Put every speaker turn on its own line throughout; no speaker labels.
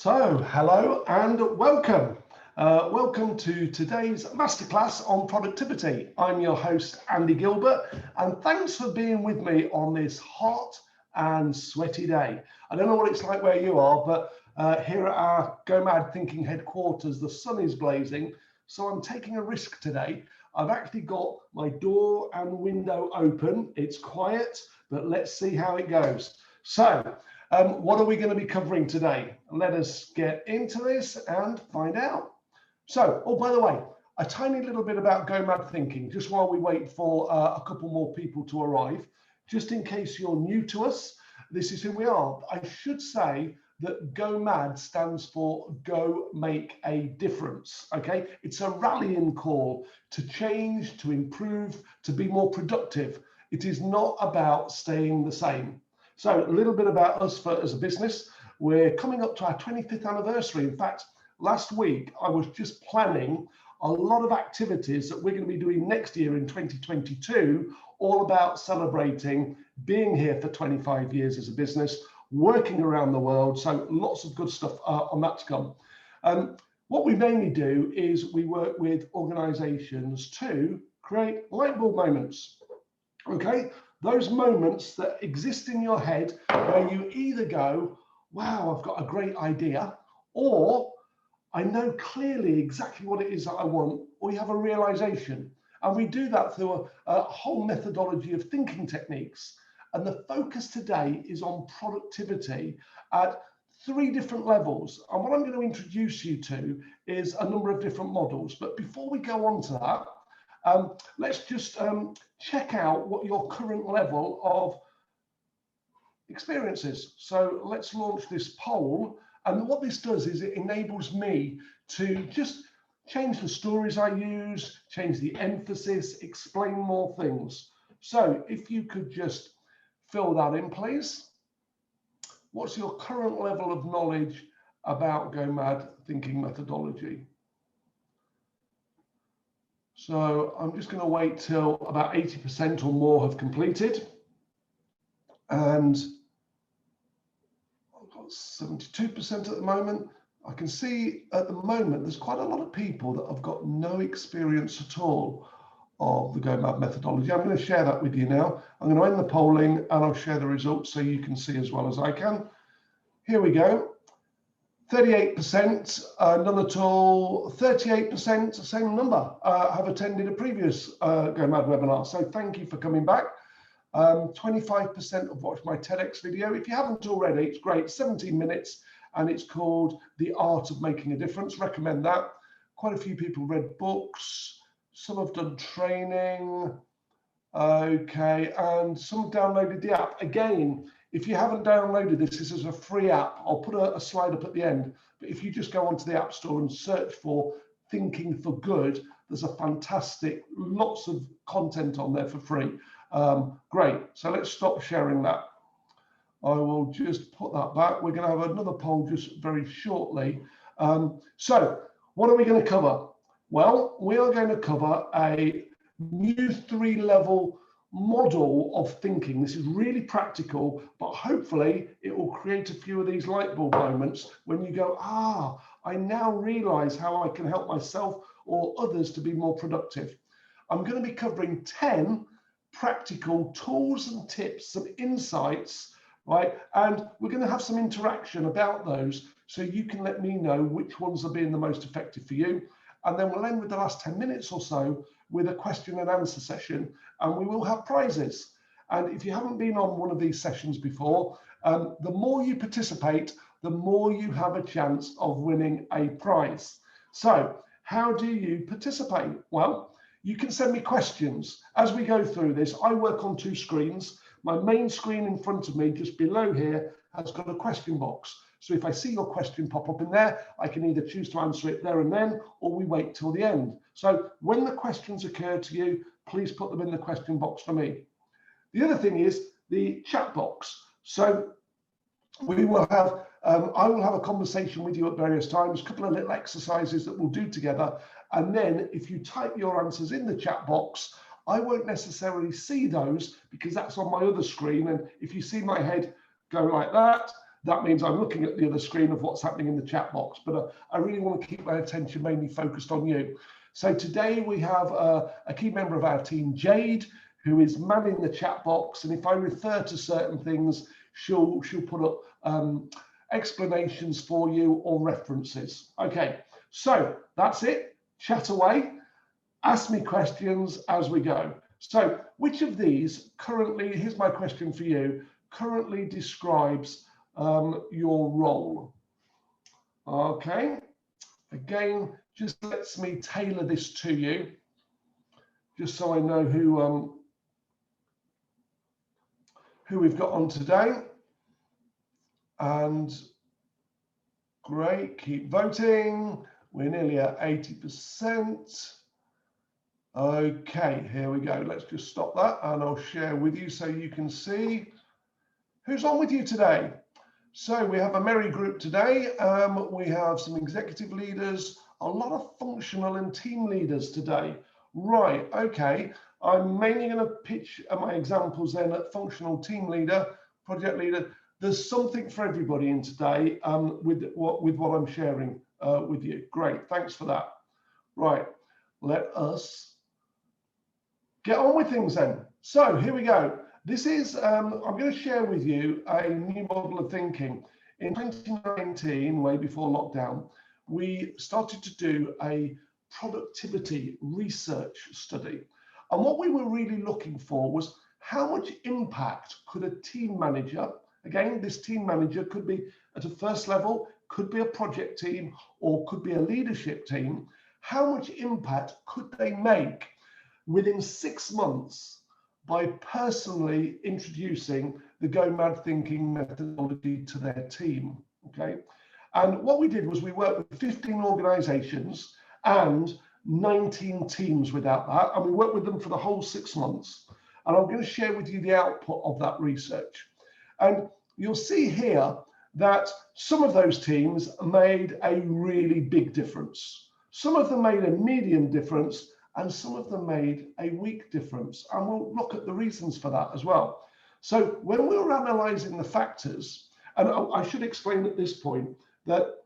So, hello and welcome. Welcome to today's Masterclass on productivity. I'm your host, Andy Gilbert, and thanks for being with me on this hot and sweaty day. I don't know what it's like where you are, but here at our Go.Mad Thinking headquarters, the sun is blazing, so I'm taking a risk today. I've actually got my door and window open. It's quiet, but let's see how it goes. So, what are we going to be covering today? Let us get into this and find out. So, oh, by the way, a tiny little bit about Go.Mad Thinking, just while we wait for a couple more people to arrive. Just in case you're new to us, this is who we are. I should say that Go.Mad stands for Go Make a Difference, okay? It's a rallying call to change, to improve, to be more productive. It is not about staying the same. So a little bit about us as a business. We're coming up to our 25th anniversary. In fact, last week, I was just planning a lot of activities that we're going to be doing next year in 2022, all about celebrating being here for 25 years as a business, working around the world. So lots of good stuff on that to come. What we mainly do is we work with organizations to create light bulb moments, okay? Those moments that exist in your head where you either go, wow, I've got a great idea, or I know clearly exactly what it is that I want, or you have a realization. And we do that through a whole methodology of thinking techniques. And the focus today is on productivity at 3 different levels. And what I'm going to introduce you to is a number of different models. But before we go on to that, let's just check out what your current level of experience is. So let's launch this poll. And what this does is it enables me to just change the stories I use, change the emphasis, explain more things. So if you could just fill that in, please. What's your current level of knowledge about Go.Mad thinking methodology? So I'm just going to wait till about 80% or more have completed. And I've got 72% at the moment. I can see at the moment there's quite a lot of people that have got no experience at all of the Go.Mad methodology. I'm going to share that with you now. I'm going to end the polling and I'll share the results so you can see as well as I can. Here we go. 38%, none at all. 38%, same number, have attended a previous Go.Mad webinar. So thank you for coming back. 25% have watched my TEDx video. If you haven't already, it's great, 17 minutes, and it's called The Art of Making a Difference. Recommend that. Quite a few people read books. Some have done training. Okay, and some have downloaded the app. Again, if you haven't downloaded this, this is a free app. I'll put a slide up at the end. But if you just go onto the App Store and search for Thinking for Good, there's a fantastic, lots of content on there for free. Great. So let's stop sharing that. I will just put that back. We're going to have another poll just very shortly. So what are we going to cover? Well, we are going to cover a new 3-level model of thinking. This is really practical, but hopefully it will create a few of these light bulb moments when you go, I now realize how I can help myself or others to be more productive. I'm going to be covering 10 practical tools and tips, some insights, right? And we're going to have some interaction about those so you can let me know which ones are being the most effective for you. And then we'll end with the last 10 minutes or so with a question and answer session, and we will have prizes. And if you haven't been on one of these sessions before, the more you participate, the more you have a chance of winning a prize. So how do you participate? Well, you can send me questions. As we go through this, I work on 2 screens. My main screen in front of me, just below here, has got a question box. So if I see your question pop up in there, I can either choose to answer it there and then, or we wait till the end. So when the questions occur to you, please put them in the question box for me. The other thing is the chat box. So we will have, I will have a conversation with you at various times, a couple of little exercises that we'll do together. And then if you type your answers in the chat box, I won't necessarily see those because that's on my other screen. And if you see my head go like that, that means I'm looking at the other screen of what's happening in the chat box, but I really want to keep my attention mainly focused on you. So today we have a key member of our team, Jade, who is manning the chat box, and if I refer to certain things, she'll put up explanations for you or references. Okay, so that's it. Chat away. Ask me questions as we go. So which of these currently, here's my question for you, currently describes your role? Okay, again, just lets me tailor this to you, just so I know who we've got on today. And great, keep voting. We're nearly at 80%. Okay, here we go. Let's just stop that and I'll share with you so you can see who's on with you today. So we have a merry group today. We have some executive leaders, a lot of functional and team leaders today. Right, okay. I'm mainly going to pitch my examples then at functional team leader, project leader. There's something for everybody in today with what I'm sharing with you. Great, thanks for that. Right, let us get on with things then. So here we go. This is, I'm going to share with you a new model of thinking. In 2019, way before lockdown, we started to do a productivity research study. And what we were really looking for was how much impact could a team manager, again, this team manager could be at a first level, could be a project team, or could be a leadership team, how much impact could they make within 6 months by personally introducing the Go Mad thinking methodology to their team, okay? And what we did was we worked with 15 organizations and 19 teams without that, and we worked with them for the whole 6 months. And I'm going to share with you the output of that research. And you'll see here that some of those teams made a really big difference. Some of them made a medium difference, and some of them made a weak difference. And we'll look at the reasons for that as well. So when we were analyzing the factors, and I should explain at this point that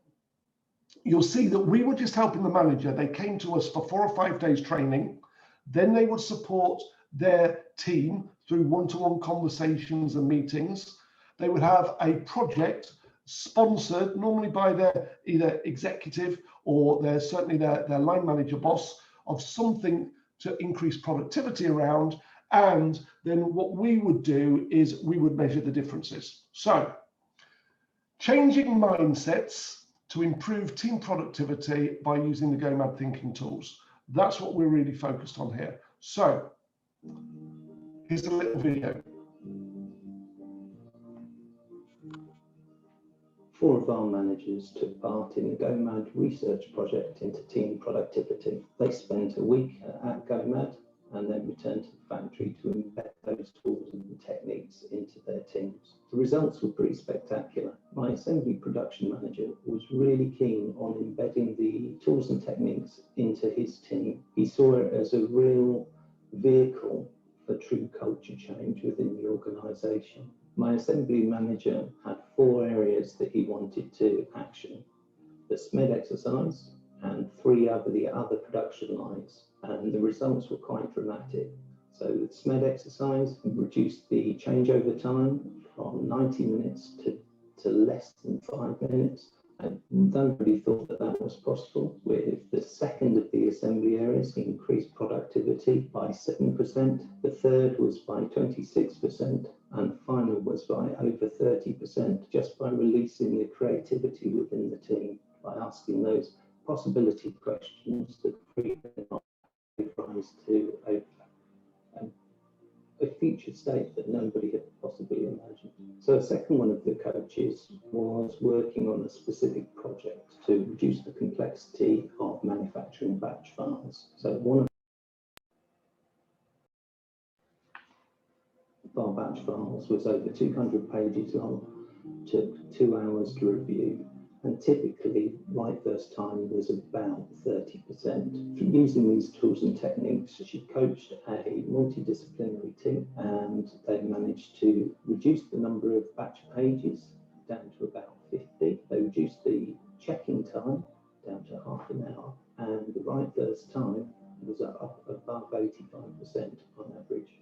you'll see that we were just helping the manager. They came to us for 4 or 5 days training. Then they would support their team through one-to-one conversations and meetings. They would have a project sponsored, normally by their either executive or certainly their line manager boss, of something to increase productivity around. And then what we would do is we would measure the differences. So changing mindsets to improve team productivity by using the Go Mad thinking tools. That's what we're really focused on here. So here's a little video.
4 of our managers took part in the Go Mad research project into team productivity. They spent a week at Go Mad and then returned to the factory to embed those tools and techniques into their teams. The results were pretty spectacular. My assembly production manager was really keen on embedding the tools and techniques into his team. He saw it as a real vehicle for true culture change within the organisation. My assembly manager had 4 areas that he wanted to action: the M.A.D exercise and 3 of the other production lines, and the results were quite dramatic. So the M.A.D exercise reduced the changeover time from 90 minutes to less than 5 minutes, and nobody thought that that was possible. With the second of the assembly areas, he increased productivity by 7%, the third was by 26%, and the final was by over 30%, just by releasing the creativity within the team, by asking those possibility questions that gave rise to a future state that nobody had possibly imagined. So a second one of the coaches was working on a specific project to reduce the complexity of manufacturing batch files. So one of our batch files was over 200 pages long, took 2 hours to review, and typically write first time was about 30%. Through using these tools and techniques, she coached a multidisciplinary team, and they managed to reduce the number of batch pages down to about 50. They reduced the check-in time down to half an hour, and the right first time was up above 85% on average.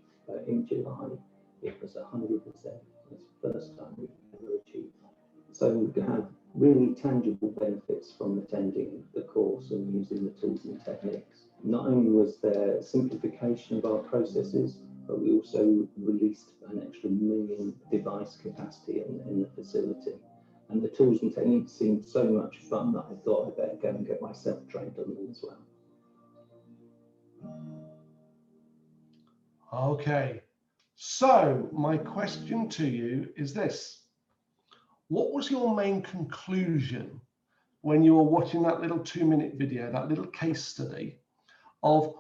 In July, it was 100%. That's the first time we've ever achieved that. So we have really tangible benefits from attending the course and using the tools and techniques. Not only was there simplification of our processes, but we also released an extra 1 million device capacity in the facility. And the tools and techniques seemed so much fun that I thought I'd better go and get myself trained on them as well.
Okay, so my question to you is this. What was your main conclusion when you were watching that little 2-minute video, that little case study of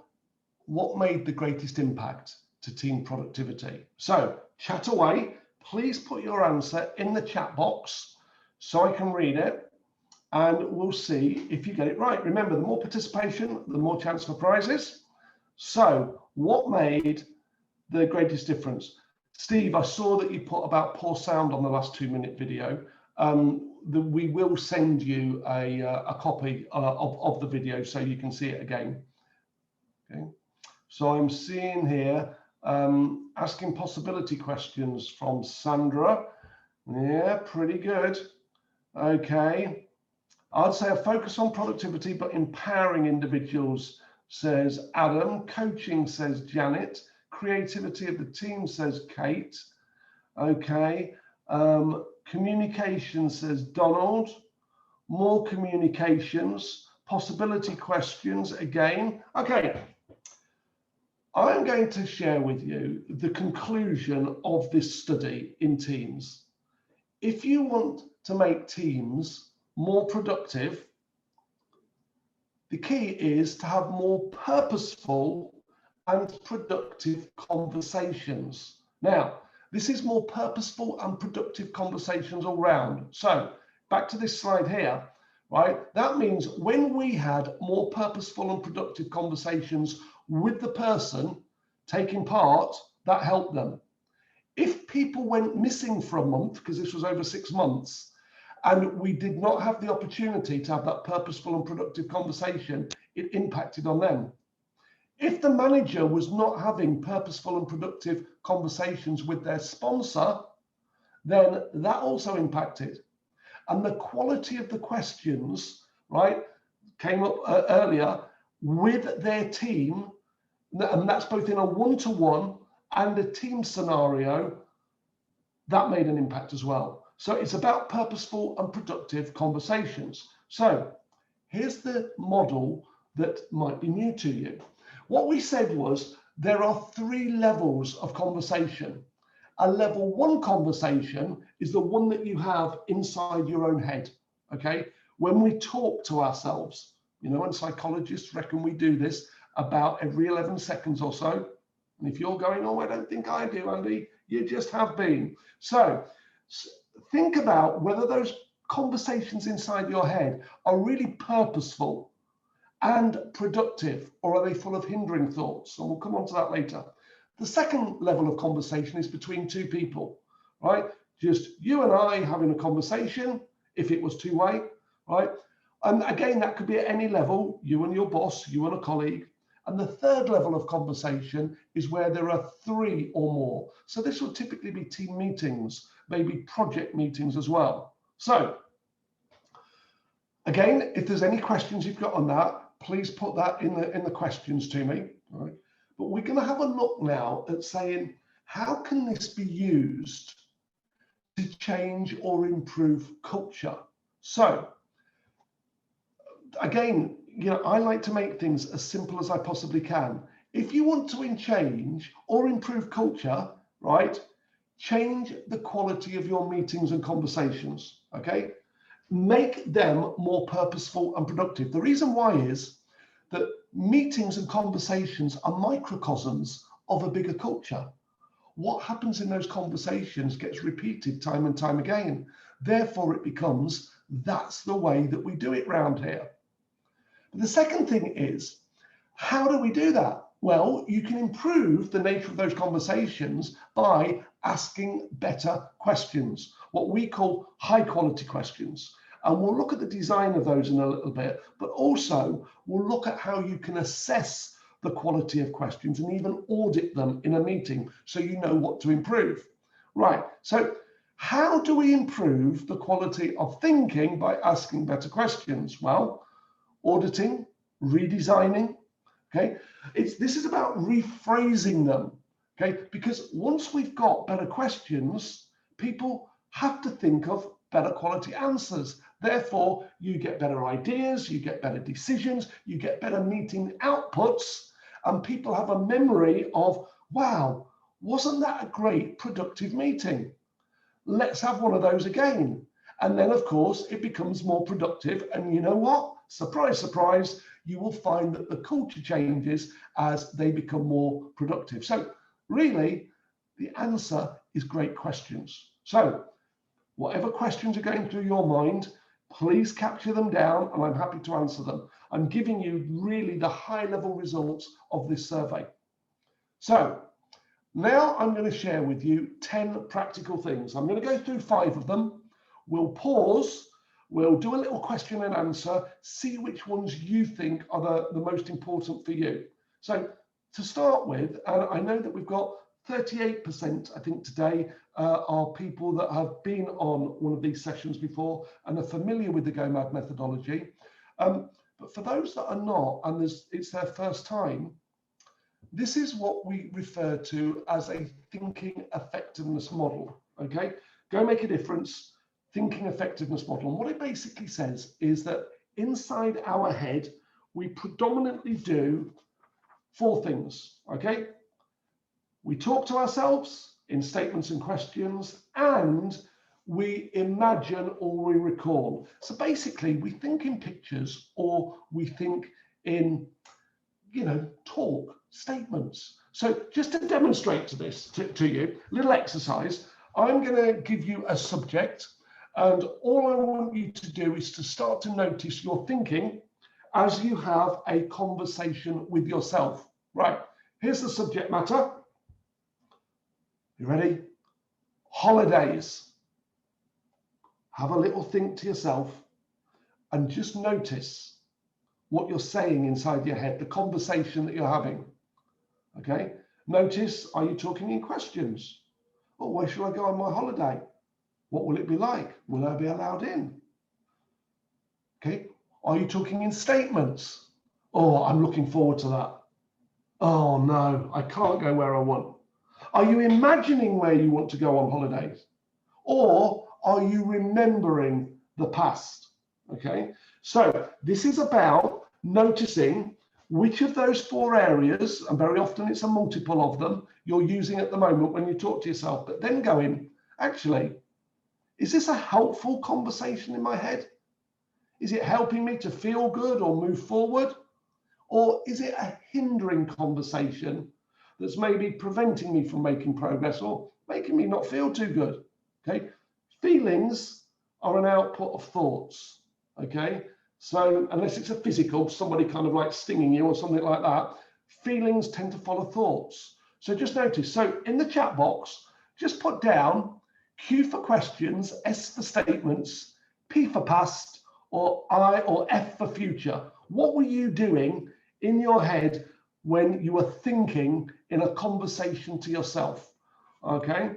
what made the greatest impact to team productivity? So chat away. Please put your answer in the chat box so I can read it, and we'll see if you get it right. Remember, the more participation, the more chance for prizes. So what made the greatest difference? Steve, I saw that you put about poor sound on the last 2-minute video. We will send you a copy of the video so you can see it again. Okay. So I'm seeing here asking possibility questions from Sandra. Yeah, pretty good. Okay. I'd say a focus on productivity, but empowering individuals, says Adam. Coaching, says Janet. Creativity of the team, says Kate. Okay. Communication, says Donald. More communications. Possibility questions again. Okay. I'm going to share with you the conclusion of this study in teams. If you want to make teams more productive, the key is to have more purposeful and productive conversations. Now, this is more purposeful and productive conversations all round. So back to this slide here, right? That means when we had more purposeful and productive conversations with the person taking part, that helped them. If people went missing for a month, because this was over 6 months, and we did not have the opportunity to have that purposeful and productive conversation, it impacted on them. If the manager was not having purposeful and productive conversations with their sponsor, then that also impacted. And the quality of the questions, right, came up earlier with their team, and that's both in a one-to-one and a team scenario, that made an impact as well. So it's about purposeful and productive conversations. So here's the model that might be new to you. What we said was there are 3 levels of conversation. A level 1 conversation is the one that you have inside your own head, okay? When we talk to ourselves, you know, and psychologists reckon we do this about every 11 seconds or so. And if you're going, oh, I don't think I do, Andy, you just have been. So think about whether those conversations inside your head are really purposeful and productive, or are they full of hindering thoughts? And we'll come on to that later. The second level of conversation is between 2 people, right? Just you and I having a conversation, if it was 2-way, right? And again, that could be at any level, you and your boss, you and a colleague. And the third level of conversation is where there are 3 or more. So this will typically be team meetings, maybe project meetings as well. So again, if there's any questions you've got on that, please put that in the questions to me. All right? But we're going to have a look now at saying, how can this be used to change or improve culture? So again, you know, I like to make things as simple as I possibly can. If you want to change or improve culture, right, change the quality of your meetings and conversations, okay? Make them more purposeful and productive. The reason why is that meetings and conversations are microcosms of a bigger culture. What happens in those conversations gets repeated time and time again. Therefore, it becomes, that's the way that we do it round here. But the second thing is, how do we do that? Well, you can improve the nature of those conversations by asking better questions. what we call high quality questions. And we'll look at the design of those in a little bit, but also we'll look at how you can assess the quality of questions and even audit them in a meeting so you know what to improve. Right, so how do we improve the quality of thinking by asking better questions? Well, auditing, redesigning, okay? This is about rephrasing them, okay? Because once we've got better questions, people have to think of better quality answers. Therefore, you get better ideas, you get better decisions, you get better meeting outputs, and people have a memory of, wow, wasn't that a great productive meeting? Let's have one of those again. And then, of course, it becomes more productive. And you know what? Surprise, surprise, you will find that the culture changes as they become more productive. So really, the answer is great questions. So whatever questions are going through your mind, please capture them down and I'm happy to answer them. I'm giving you really the high level results of this survey. So now I'm going to share with you 10 practical things. I'm going to go through 5 of them. We'll pause, we'll do a little question and answer, see which ones you think are the most important for you. So to start with, and I know that we've got 38%, I think today, are people that have been on one of these sessions before and are familiar with the Go-Mad methodology. But for those that are not, and it's their first time, this is what we refer to as a thinking effectiveness model, okay? Go make a difference, thinking effectiveness model. And what it basically says is that inside our head, we predominantly do 4 things, okay? We talk to ourselves in statements and questions, and we imagine or we recall. So basically, we think in pictures or we think in, talk, statements. So just to demonstrate to you, little exercise, I'm going to give you a subject, and all I want you to do is to start to notice your thinking as you have a conversation with yourself. Right, here's the subject matter. You ready? Holidays. Have a little think to yourself and just notice what you're saying inside your head, the conversation that you're having. Okay? Notice, are you talking in questions? Oh, where shall I go on my holiday? What will it be like? Will I be allowed in? Okay? Are you talking in statements? Oh, I'm looking forward to that. Oh no, I can't go where I want. Are you imagining where you want to go on holidays? Or are you remembering the past? Okay, so this is about noticing which of those 4 areas, and very often it's a multiple of them, you're using at the moment when you talk to yourself, but then going, actually, is this a helpful conversation in my head? Is it helping me to feel good or move forward? Or is it a hindering conversation that's maybe preventing me from making progress or making me not feel too good? Okay, feelings are an output of thoughts. Okay, so unless it's a physical, somebody kind of like stinging you or something like that, feelings tend to follow thoughts. So just notice, so in the chat box, just put down Q for questions, S for statements, P for past, or I or F for future. What were you doing in your head when you were thinking in a conversation to yourself? Okay,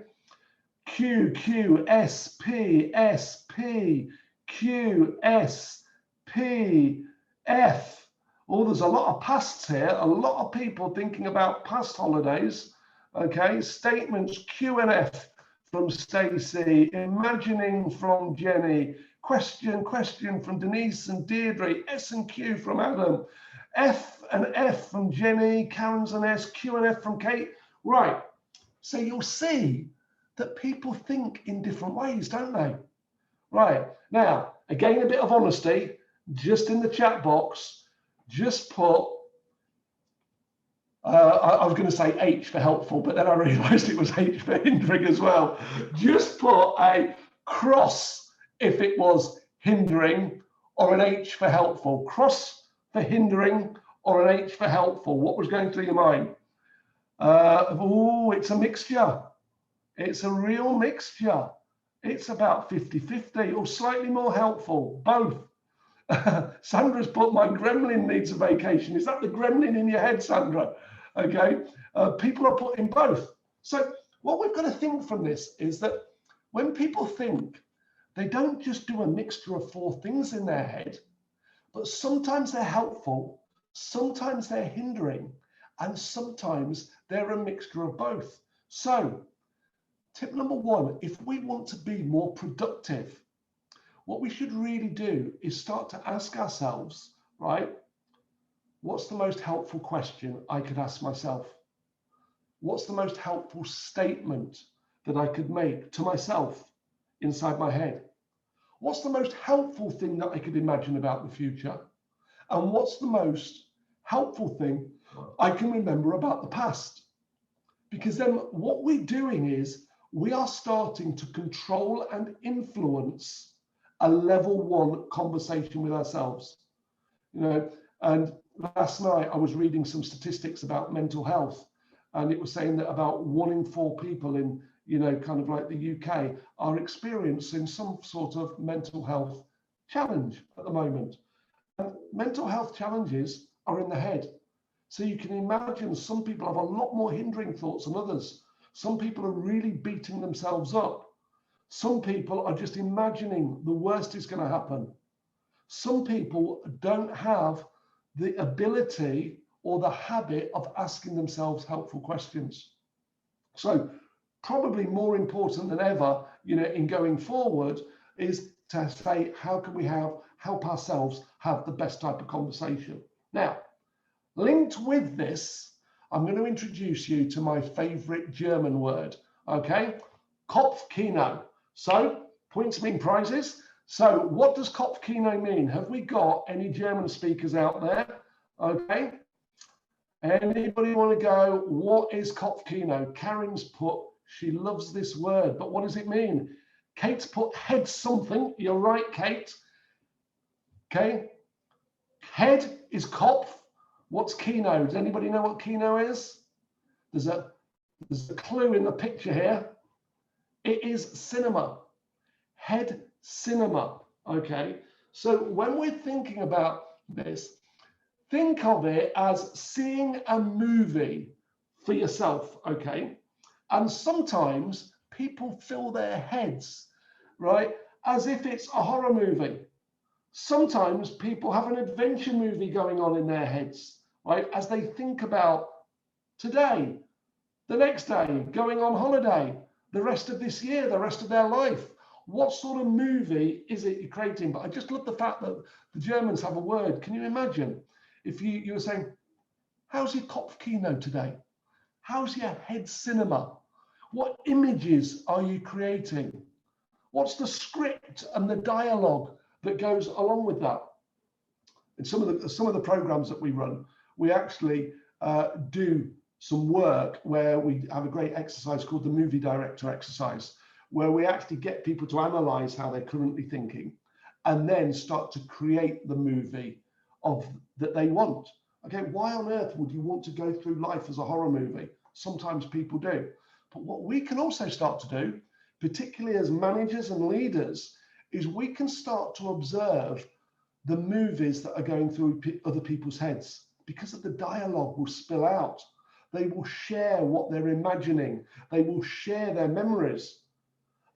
Q, Q, S, P, S, P, Q, S, P, F. Oh, there's a lot of pasts here, a lot of people thinking about past holidays. Okay, statements Q and F from Stacey, imagining from Jenny, question from Denise and Deirdre, S and Q from Adam, F and F from Jenny, Karen's an S, Q and F from Kate. Right, so you'll see that people think in different ways, don't they? Right, now, again, a bit of honesty, just in the chat box, just put, I was going to say H for helpful, but then I realized it was H for hindering as well. Just put a cross if it was hindering, or an H for helpful. Cross for hindering or an H for helpful. What was going through your mind? Oh, it's a mixture. It's a real mixture. It's about 50-50 or slightly more helpful, both. Sandra's put, my gremlin needs a vacation. Is that the gremlin in your head, Sandra? Okay, people are putting both. So what we've got to think from this is that when people think, they don't just do a mixture of 4 things in their head, but sometimes they're helpful, sometimes they're hindering, and sometimes they're a mixture of both. So tip number 1, if we want to be more productive, what we should really do is start to ask ourselves, right, what's the most helpful question I could ask myself? What's the most helpful statement that I could make to myself inside my head? What's the most helpful thing that I could imagine about the future? And what's the most helpful thing I can remember about the past? Because then what we're doing is we are starting to control and influence a level 1 conversation with ourselves. You know, and last night I was reading some statistics about mental health, and it was saying that about 1 in 4 people in, you know, kind of like the UK are experiencing some sort of mental health challenge at the moment. And mental health challenges are in the head. So you can imagine some people have a lot more hindering thoughts than others. Some people are really beating themselves up. Some people are just imagining the worst is going to happen. Some people don't have the ability or the habit of asking themselves helpful questions. So probably more important than ever, you know, in going forward is to say, how can we help ourselves have the best type of conversation? Now, linked with this, I'm going to introduce you to my favorite German word, okay? Kopfkino. So, points mean prizes. So, what does Kopfkino mean? Have we got any German speakers out there? Okay. Anybody want to go, what is Kopfkino? Karen's put, she loves this word, but what does it mean? Kate's put head something. You're right, Kate. Okay. Head is Kopf. What's Kino? Does anybody know what Kino is? There's a clue in the picture here. It is cinema. Head cinema. Okay. So when we're thinking about this, think of it as seeing a movie for yourself. Okay. And sometimes people fill their heads, right, as if it's a horror movie. Sometimes people have an adventure movie going on in their heads, right, as they think about today, the next day, going on holiday, the rest of this year, the rest of their life. What sort of movie is it you're creating? But I just love the fact that the Germans have a word. Can you imagine if you were saying, how's your Kopfkino today? How's your head cinema? What images are you creating? What's the script and the dialogue that goes along with that? In some of the programs that we run, we actually do some work where we have a great exercise called the movie director exercise, where we actually get people to analyze how they're currently thinking and then start to create the movie that they want. Okay, why on earth would you want to go through life as a horror movie? Sometimes people do. But what we can also start to do, particularly as managers and leaders, is we can start to observe the movies that are going through other people's heads, because of the dialogue will spill out. They will share what they're imagining. They will share their memories.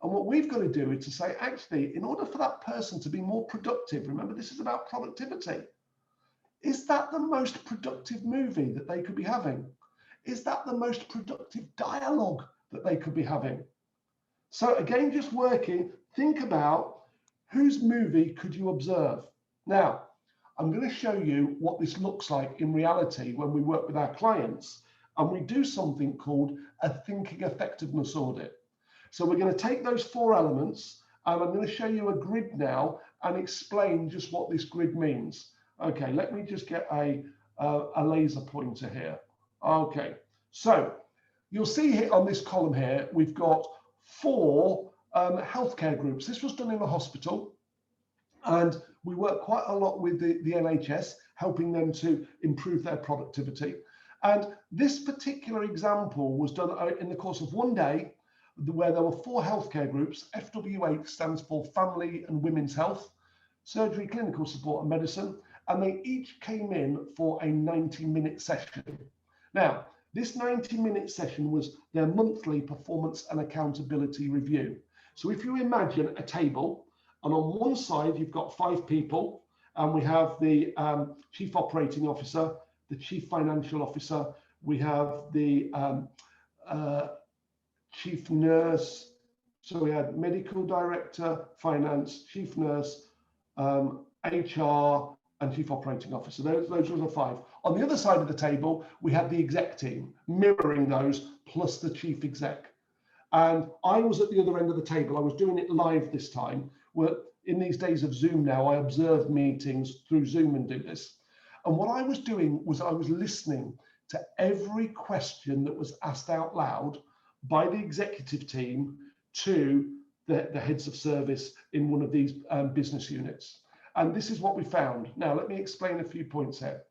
And what we've got to do is to say, actually, in order for that person to be more productive, remember, this is about productivity. Is that the most productive movie that they could be having? Is that the most productive dialogue that they could be having? So again, just working, think about whose movie could you observe? Now, I'm going to show you what this looks like in reality when we work with our clients and we do something called a thinking effectiveness audit. So we're going to take those 4 elements and I'm going to show you a grid now and explain just what this grid means. Okay, let me just get a laser pointer here. Okay, so you'll see here on this column here, we've got 4 healthcare groups. This was done in a hospital, and we work quite a lot with the NHS, helping them to improve their productivity. And this particular example was done in the course of one day. where there were 4 healthcare groups. FW8 stands for Family and Women's Health, Surgery, Clinical Support and Medicine, and they each came in for a 90-minute session. Now, this 90-minute session was their monthly performance and accountability review. So if you imagine a table, and on one side you've got 5 people, and we have the Chief Operating Officer, the Chief Financial Officer, we have the Chief Nurse, so we had Medical Director, Finance, Chief Nurse, HR, and Chief Operating Officer. Those were the 5. On the other side of the table, we had the exec team, mirroring those, plus the Chief Exec. And I was at the other end of the table. I was doing it live this time. In these days of Zoom now, I observe meetings through Zoom and do this. And what I was doing was I was listening to every question that was asked out loud by the executive team to the heads of service in one of these business units. And this is what we found. Now, let me explain a few points here.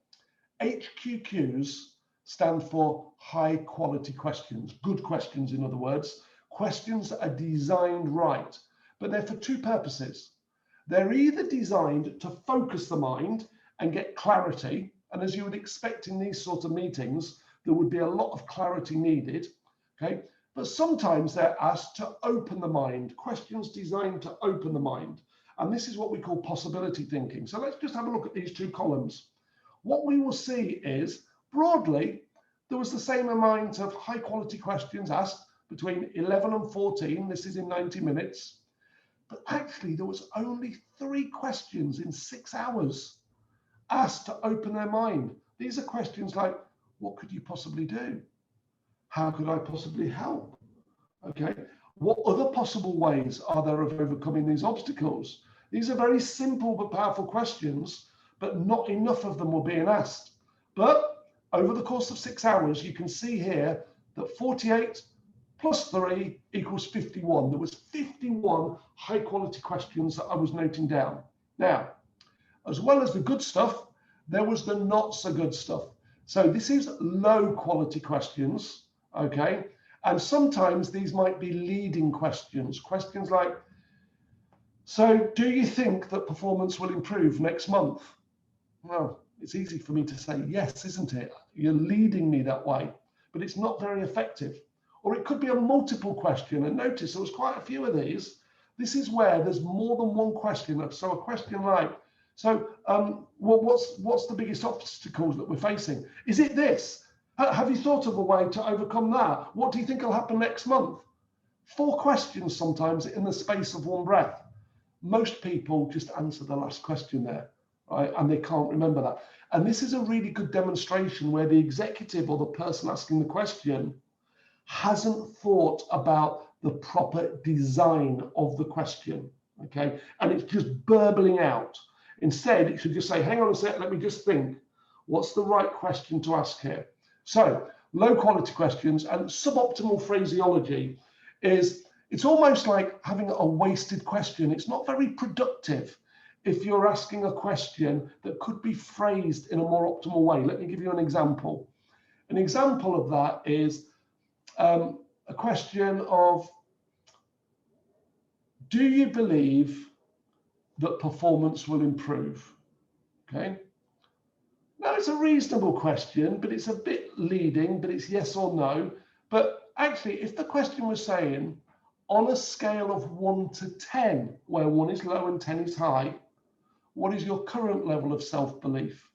HQQs stand for high quality questions, good questions, in other words, questions that are designed right, but they're for 2 purposes. They're either designed to focus the mind and get clarity, and as you would expect in these sort of meetings, there would be a lot of clarity needed, okay? But sometimes they're asked to open the mind, questions designed to open the mind. And this is what we call possibility thinking. So let's just have a look at these 2 columns. What we will see is, broadly, there was the same amount of high quality questions asked between 11 and 14. This is in 90 minutes. But actually, there was only 3 questions in 6 hours asked to open their mind. These are questions like, what could you possibly do? How could I possibly help? Okay. What other possible ways are there of overcoming these obstacles? These are very simple but powerful questions, but not enough of them were being asked. But over the course of 6 hours, you can see here that 48 plus 3 equals 51. There was 51 high quality questions that I was noting down. Now, as well as the good stuff, there was the not so good stuff. So this is low quality questions, okay? And sometimes these might be leading questions, questions like, so do you think that performance will improve next month? Well, it's easy for me to say yes, isn't it? You're leading me that way, but it's not very effective. Or it could be a multiple question. And notice there was quite a few of these. This is where there's more than one question. So a question like, so what's the biggest obstacles that we're facing? Is it this? Have you thought of a way to overcome that? What do you think will happen next month? 4 questions sometimes in the space of one breath. Most people just answer the last question there, right? And they can't remember that. And this is a really good demonstration where the executive or the person asking the question hasn't thought about the proper design of the question, okay? And it's just burbling out. Instead, it should just say, hang on a sec, let me just think. What's the right question to ask here? So low quality questions and suboptimal phraseology is, it's almost like having a wasted question. It's not very productive if you're asking a question that could be phrased in a more optimal way. Let me give you an example. An example of that is a question of, do you believe that performance will improve? Okay. Now, it's a reasonable question, but it's a bit leading, but it's yes or no. But actually, if the question was saying, on a scale of 1 to 10, where 1 is low and 10 is high, what is your current level of self-belief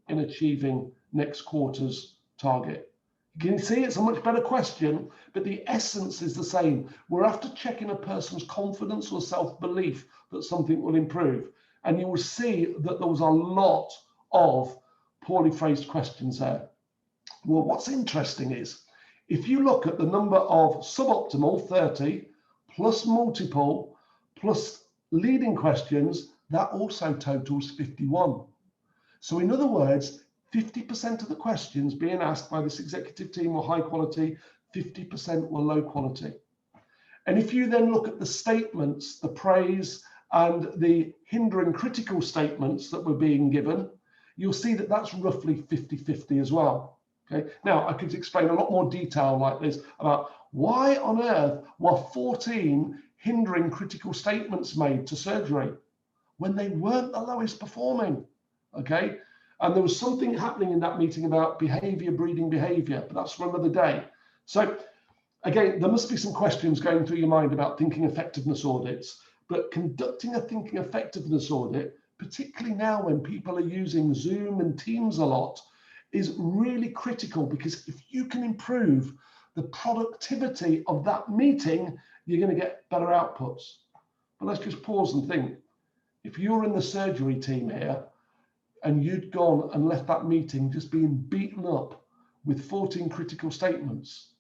in achieving next quarter's target? You can see it's a much better question, but the essence is the same. We're after checking a person's confidence or self-belief that something will improve. And you will see that there was a lot of poorly phrased questions there. Well, what's interesting is, if you look at the number of suboptimal, 30, plus multiple, plus leading questions, that also totals 51. So in other words, 50% of the questions being asked by this executive team were high quality, 50% were low quality. And if you then look at the statements, the praise and the hindering critical statements that were being given, you'll see that that's roughly 50-50 as well. Okay. Now, I could explain a lot more detail like this about Why on earth were 14 hindering critical statements made to surgery when they weren't the lowest performing? Okay. And there was something happening in that meeting about behavior breeding behavior, but that's for another day. So again, there must be some questions going through your mind about thinking effectiveness audits, but conducting a thinking effectiveness audit, particularly now when people are using Zoom and Teams a lot, is really critical, because if you can improve the productivity of that meeting, you're going to get better outputs. But let's just pause and think. If you're in the surgery team here and you'd gone and left that meeting just being beaten up with 14 critical statements,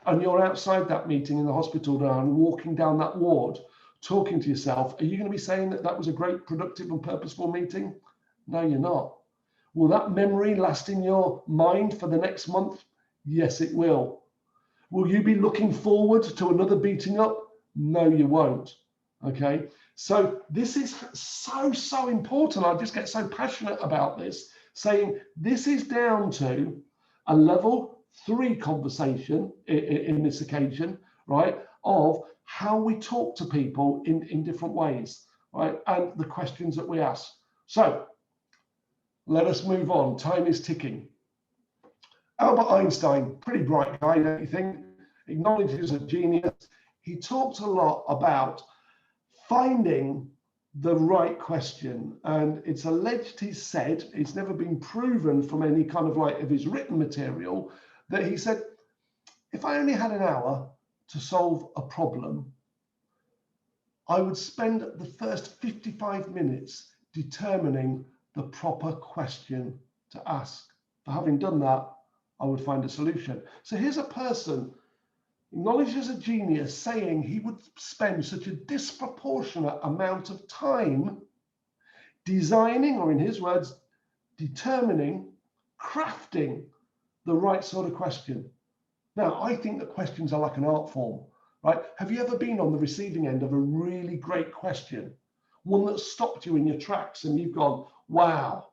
and you're outside that meeting in the hospital now and walking down that ward, talking to yourself, are you going to be saying that that was a great, productive and purposeful meeting? No, you're not. Will that memory last in your mind for the next month? Yes, it will. Will you be looking forward to another beating up? No, you won't. Okay. So this is so important. I just get so passionate about this, saying this is down to a level 3 conversation in this occasion, right, of how we talk to people in different ways, right, and the questions that we ask. So let us move on. Time is ticking. Albert Einstein, pretty bright guy, don't you think? Acknowledged as a genius. He talked a lot about finding the right question, and it's alleged, he said, it's never been proven from any kind of like of his written material, that he said, if I only had an hour to solve a problem, I would spend the first 55 minutes determining the proper question to ask. For having done that, I would find a solution. So here's a person acknowledged as a genius saying he would spend such a disproportionate amount of time designing, or in his words, determining, crafting the right sort of question. Now, I think that questions are like an art form, right? Have you ever been on the receiving end of a really great question? One that stopped you in your tracks and you've gone, wow,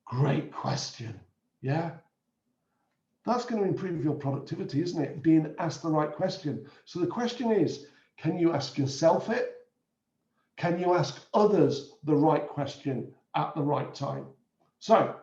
great question. Yeah. That's going to improve your productivity, isn't it? Being asked the right question. So the question is, can you ask yourself it? Can you ask others the right question at the right time? So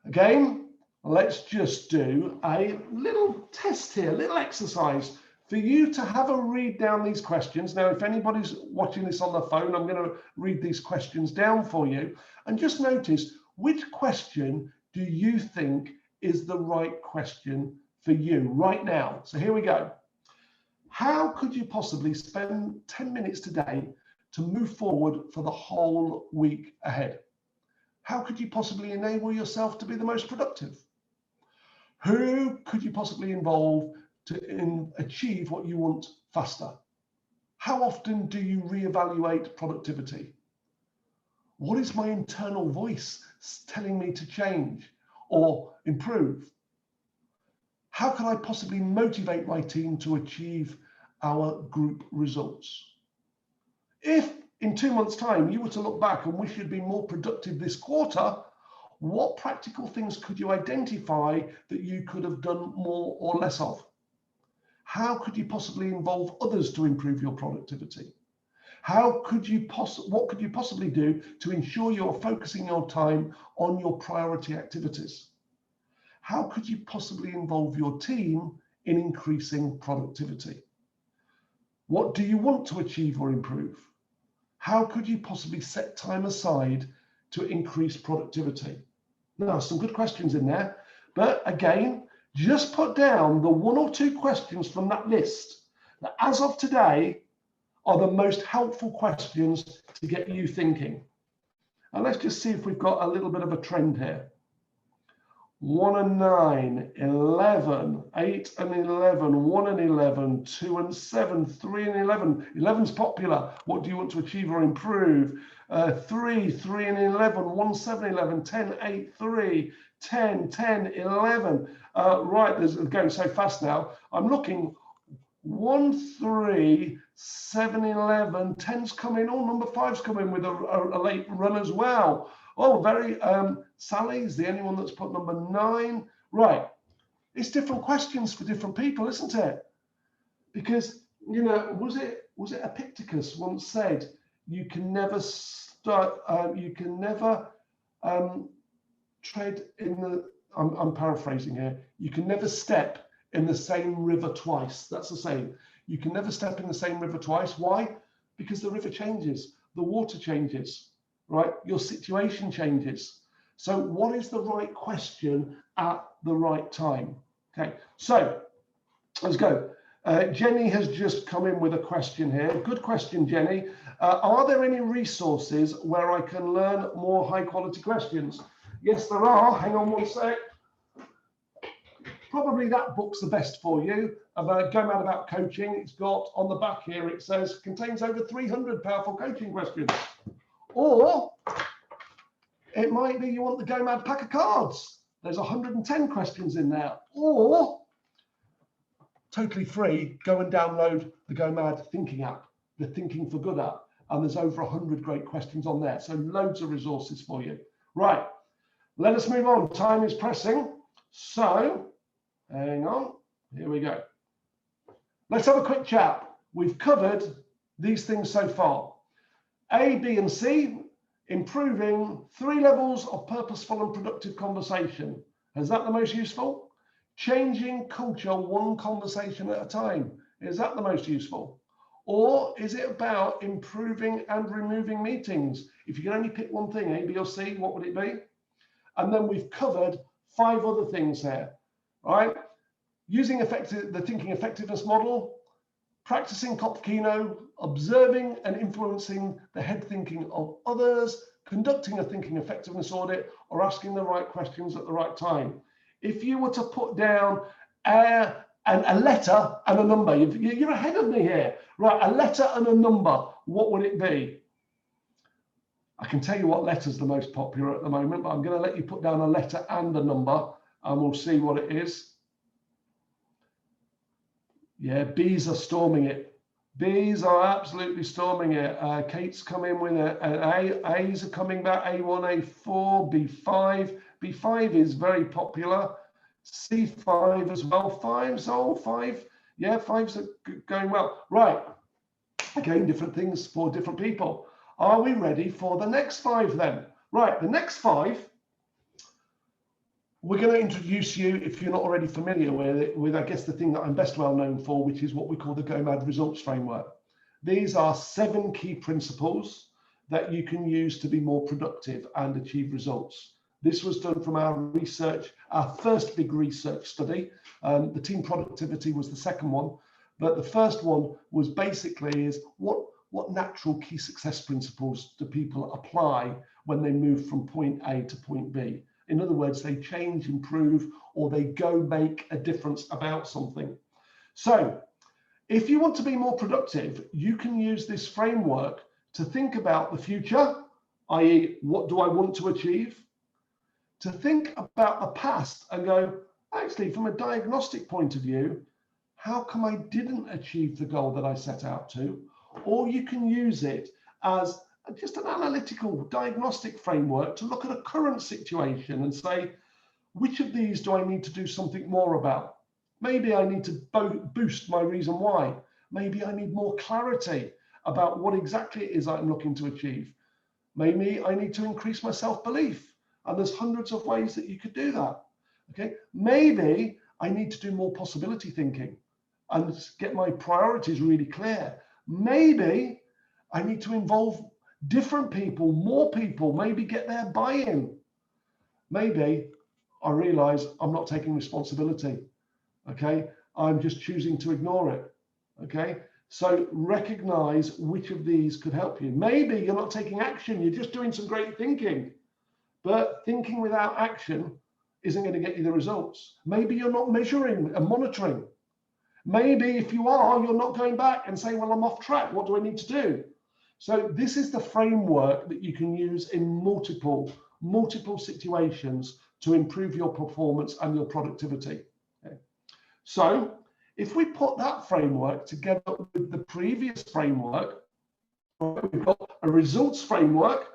again, let's just do a little test here, a little exercise for you to have a read down these questions. Now, if anybody's watching this on the phone, I'm going to read these questions down for you, and just notice which question do you think is the right question for you right now. So here we go. How could you possibly spend 10 minutes today to move forward for the whole week ahead? How could you possibly enable yourself to be the most productive? Who could you possibly involve to achieve what you want faster? How often do you reevaluate productivity? What is my internal voice telling me to change or improve? How can I possibly motivate my team to achieve our group results? If in 2 months' time you were to look back and wish you'd been more productive this quarter, what practical things could you identify that you could have done more or less of? How could you possibly involve others to improve your productivity? What could you possibly do to ensure you're focusing your time on your priority activities? How could you possibly involve your team in increasing productivity? What do you want to achieve or improve? How could you possibly set time aside to increase productivity? Now, some good questions in there, but again, just put down the 1 or 2 questions from that list that as of today are the most helpful questions to get you thinking. And let's just see if we've got a little bit of a trend here. 1 and 9, 11, 8 and 11, 1 and 11, 2 and 7, 3 and 11. 11's popular. What do you want to achieve or improve? 3 and 11, 1, 7, 11, 10, 8, 3, 10, 10, 11. Right, there's going so fast now. I'm looking 1, 3, 7, 11, 10's coming. Oh, number 5's coming with a late run as well. Oh, very, Sally's the only one that's put number 9. Right, it's different questions for different people, isn't it? Because, you know, was it Epictetus once said, you can never tread in the, I'm paraphrasing here, you can never step in the same river twice. That's the saying. You can never step in the same river twice. Why? Because the river changes, the water changes, right? Your situation changes. So what is the right question at the right time? Okay, so let's go. Jenny has just come in with a question here. Good question, Jenny. Are there any resources where I can learn more high quality questions? Yes, there are. Hang on one sec. Probably that book's the best for you, about Go Mad About Coaching. It's got on the back here, it says, contains over 300 powerful coaching questions. Or it might be you want the Go Mad pack of cards. There's 110 questions in there. Or, totally free, go and download the Go Mad Thinking app, the Thinking for Good app. And there's over 100 great questions on there. So loads of resources for you. Right, let us move on. Time is pressing. So, hang on, here we go. Let's have a quick chat. We've covered these things so far. A, B, and C, improving 3 levels of purposeful and productive conversation. Is that the most useful? Changing culture 1 conversation at a time. Is that the most useful? Or is it about improving and removing meetings? If you can only pick one thing, A, B, or C, what would it be? And then we've covered 5 other things here. Right? Using the thinking effectiveness model, practicing Kopfkino, observing and influencing the head thinking of others, conducting a thinking effectiveness audit, or asking the right questions at the right time. If you were to put down a letter and a number, you're ahead of me here, right? A letter and a number, what would it be? I can tell you what letter's the most popular at the moment, but I'm going to let you put down a letter and a number, and we'll see what it is. Yeah, B's are storming it. B's are absolutely storming it. Kate's come in with an A. A's are coming back. A1, A4, B5. B5 is very popular. C5 as well. 5's all 5. Yeah, 5's are going well. Right. Again, different things for different people. Are we ready for the next 5 then? Right, the next 5. We're going to introduce you, if you're not already familiar with it, with I guess the thing that I'm best well known for, which is what we call the Go Mad Results Framework. These are 7 key principles that you can use to be more productive and achieve results. This was done from our research, our first big research study. The team productivity was the second one, but the first one was basically is what natural key success principles do people apply when they move from point A to point B? In other words, they change, improve, or they go make a difference about something. So if you want to be more productive, you can use this framework to think about the future, i.e., what do I want to achieve? To think about the past and go, actually, from a diagnostic point of view, how come I didn't achieve the goal that I set out to? Or you can use it as just an analytical diagnostic framework to look at a current situation and say, which of these do I need to do something more about? Maybe I need to boost my reason why. Maybe I need more clarity about what exactly it is I'm looking to achieve. Maybe I need to increase my self-belief. And there's hundreds of ways that you could do that. Okay. Maybe I need to do more possibility thinking and get my priorities really clear. Maybe I need to involve different people, more people, maybe get their buy-in. Maybe I realize I'm not taking responsibility. Okay. I'm just choosing to ignore it. Okay. So recognize which of these could help you. Maybe you're not taking action. You're just doing some great thinking, but thinking without action isn't going to get you the results. Maybe you're not measuring and monitoring. Maybe if you are, you're not going back and saying, well, I'm off track. What do I need to do? So this is the framework that you can use in multiple situations to improve your performance and your productivity. Okay. So if we put that framework together with the previous framework, we've got a results framework,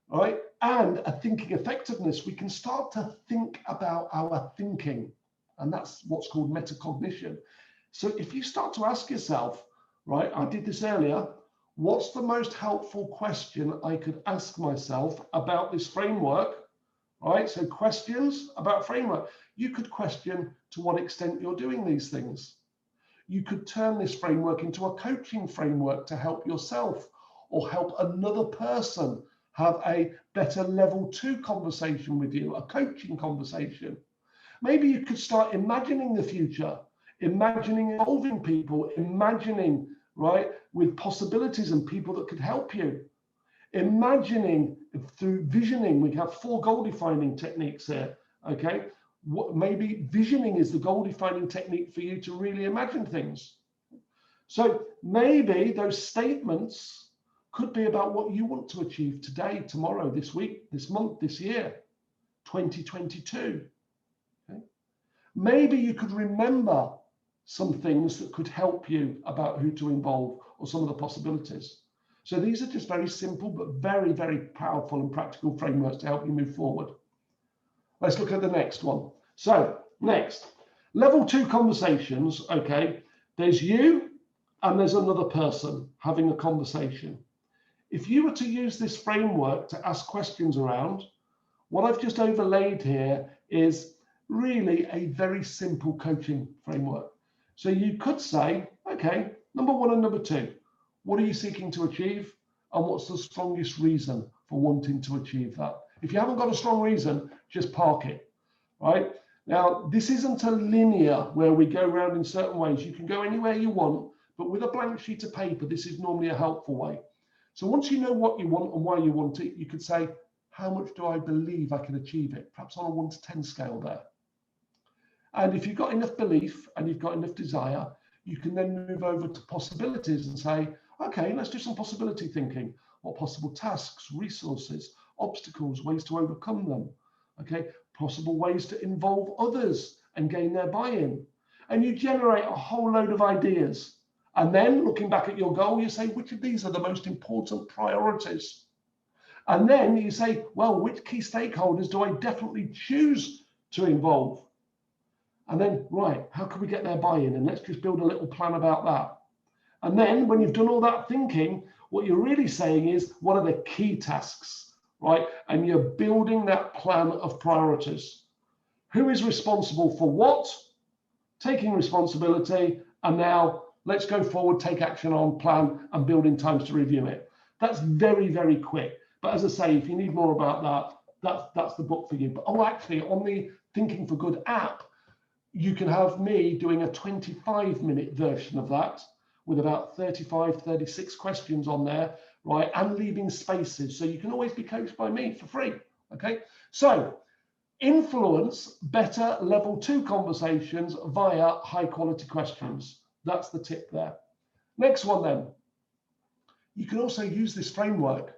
right, and a thinking effectiveness, we can start to think about our thinking. And that's what's called metacognition. So if you start to ask yourself, right, I did this earlier, what's the most helpful question I could ask myself about this framework, right? So questions about framework. You could question to what extent you're doing these things. You could turn this framework into a coaching framework to help yourself or help another person have a better level 2 conversation with you, a coaching conversation. Maybe you could start imagining the future, imagining involving people, imagining, right, with possibilities and people that could help you. Imagining through visioning. We have 4 goal defining techniques here, okay? Maybe visioning is the goal defining technique for you to really imagine things. So maybe those statements could be about what you want to achieve today, tomorrow, this week, this month, this year, 2022. Okay? Maybe you could remember some things that could help you about who to involve or some of the possibilities. So these are just very simple, but very, very powerful and practical frameworks to help you move forward. Let's look at the next one. So next, level 2 conversations, okay, there's you and there's another person having a conversation. If you were to use this framework to ask questions around, what I've just overlaid here is really a very simple coaching framework. So you could say, okay, number 1 and number 2, what are you seeking to achieve? And what's the strongest reason for wanting to achieve that? If you haven't got a strong reason, just park it, right? Now, this isn't a linear where we go around in certain ways. You can go anywhere you want, but with a blank sheet of paper, this is normally a helpful way. So once you know what you want and why you want it, you could say, how much do I believe I can achieve it? Perhaps on a 1 to 10 scale there. And if you've got enough belief and you've got enough desire, you can then move over to possibilities and say, okay, let's do some possibility thinking. What possible tasks, resources, obstacles, ways to overcome them, okay? Possible ways to involve others and gain their buy-in. And you generate a whole load of ideas. And then looking back at your goal, you say, which of these are the most important priorities? And then you say, well, which key stakeholders do I definitely choose to involve? And then, right, how can we get their buy-in? And let's just build a little plan about that. And then when you've done all that thinking, what you're really saying is, what are the key tasks, right? And you're building that plan of priorities. Who is responsible for what? Taking responsibility. And now let's go forward, take action on plan and building times to review it. That's very, very quick. But as I say, if you need more about that, that's the book for you. But actually on the Thinking for Good app, you can have me doing a 25-minute version of that with about 35, 36 questions on there, right? And leaving spaces. So you can always be coached by me for free, okay? So influence better level 2 conversations via high quality questions. That's the tip there. Next one then. You can also use this framework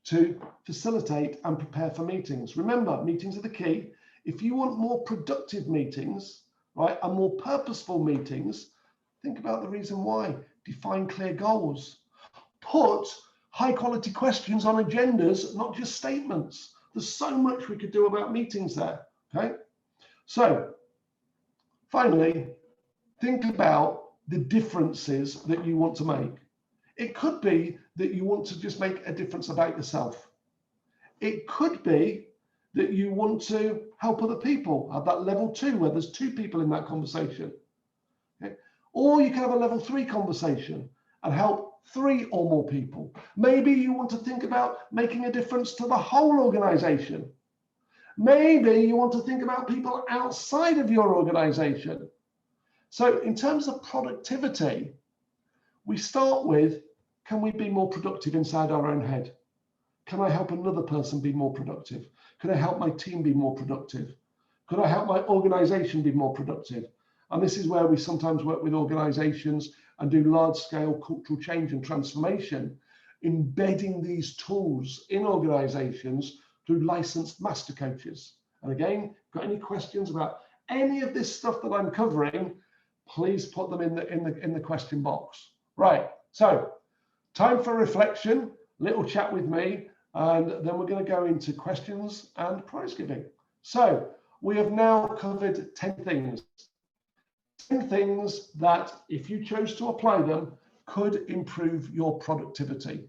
to facilitate and prepare for meetings. Remember, meetings are the key. If you want more productive meetings, right, and more purposeful meetings, think about the reason why. Define clear goals. Put high quality questions on agendas, not just statements. There's so much we could do about meetings there, okay? So finally, think about the differences that you want to make. It could be that you want to just make a difference about yourself. It could be that you want to help other people at that level 2 where there's 2 people in that conversation. Okay? Or you can have a level 3 conversation and help 3 or more people. Maybe you want to think about making a difference to the whole organization. Maybe you want to think about people outside of your organization. So in terms of productivity, we start with, can we be more productive inside our own head? Can I help another person be more productive? Could I help my team be more productive? Could I help my organization be more productive? And this is where we sometimes work with organizations and do large-scale cultural change and transformation, embedding these tools in organizations through licensed master coaches. And again, got any questions about any of this stuff that I'm covering, please put them in the question box. Right, so time for reflection, little chat with me, and then we're going to go into questions and prize giving. So we have now covered 10 things. things that, if you chose to apply them, could improve your productivity.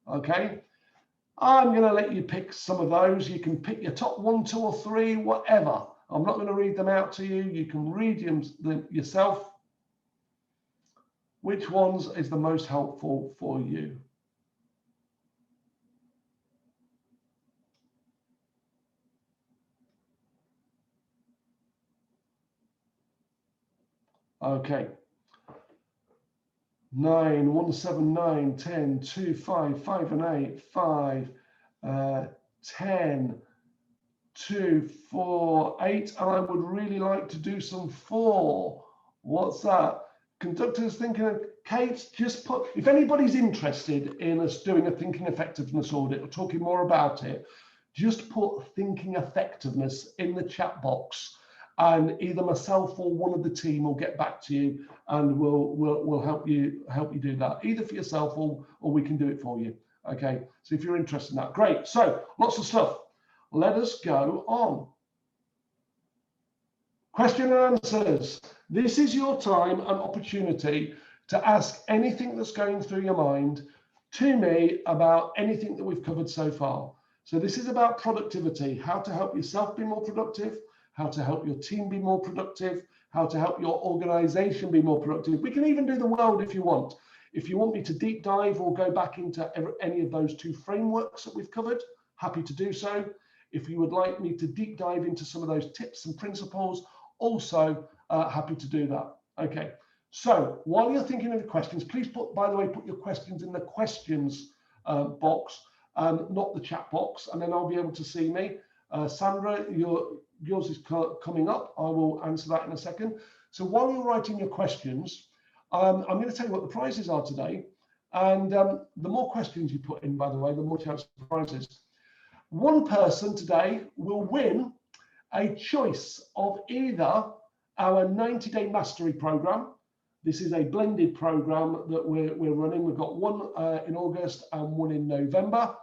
Okay, I'm going to let you pick some of those. You can pick your top 1, 2, or 3, whatever. I'm not going to read them out to you. You can read them yourself. Which ones is the most helpful for you? Okay. 9, 1, 7, 9, 10, 2, 5, 5 and 8, 5, 10, 2, 4, 8, and I would really like to do some 4. What's that? Conductors thinking, Kate, just put, if anybody's interested in us doing a thinking effectiveness audit or talking more about it, just put thinking effectiveness in the chat box, and either myself or one of the team will get back to you, and we'll help you do that, either for yourself or we can do it for you. Okay, so if you're interested in that, great. So lots of stuff. Let us go on. Question and answers. This is your time and opportunity to ask anything that's going through your mind to me about anything that we've covered so far. So this is about productivity, how to help yourself be more productive, how to help your team be more productive, how to help your organization be more productive. We can even do the world if you want. If you want me to deep dive or go back into any of those 2 frameworks that we've covered, happy to do so. If you would like me to deep dive into some of those tips and principles, also happy to do that. Okay, so while you're thinking of the questions, please put, by the way, put your questions in the questions box, not the chat box, and then I'll be able to see me. Sandra, yours is coming up. I will answer that in a second. So while you're writing your questions, I'm going to tell you what the prizes are today. And the more questions you put in, by the way, the more chance of prizes. One person today will win a choice of either our 90-day mastery program. This is a blended program that we're running. We've got one in August and one in November.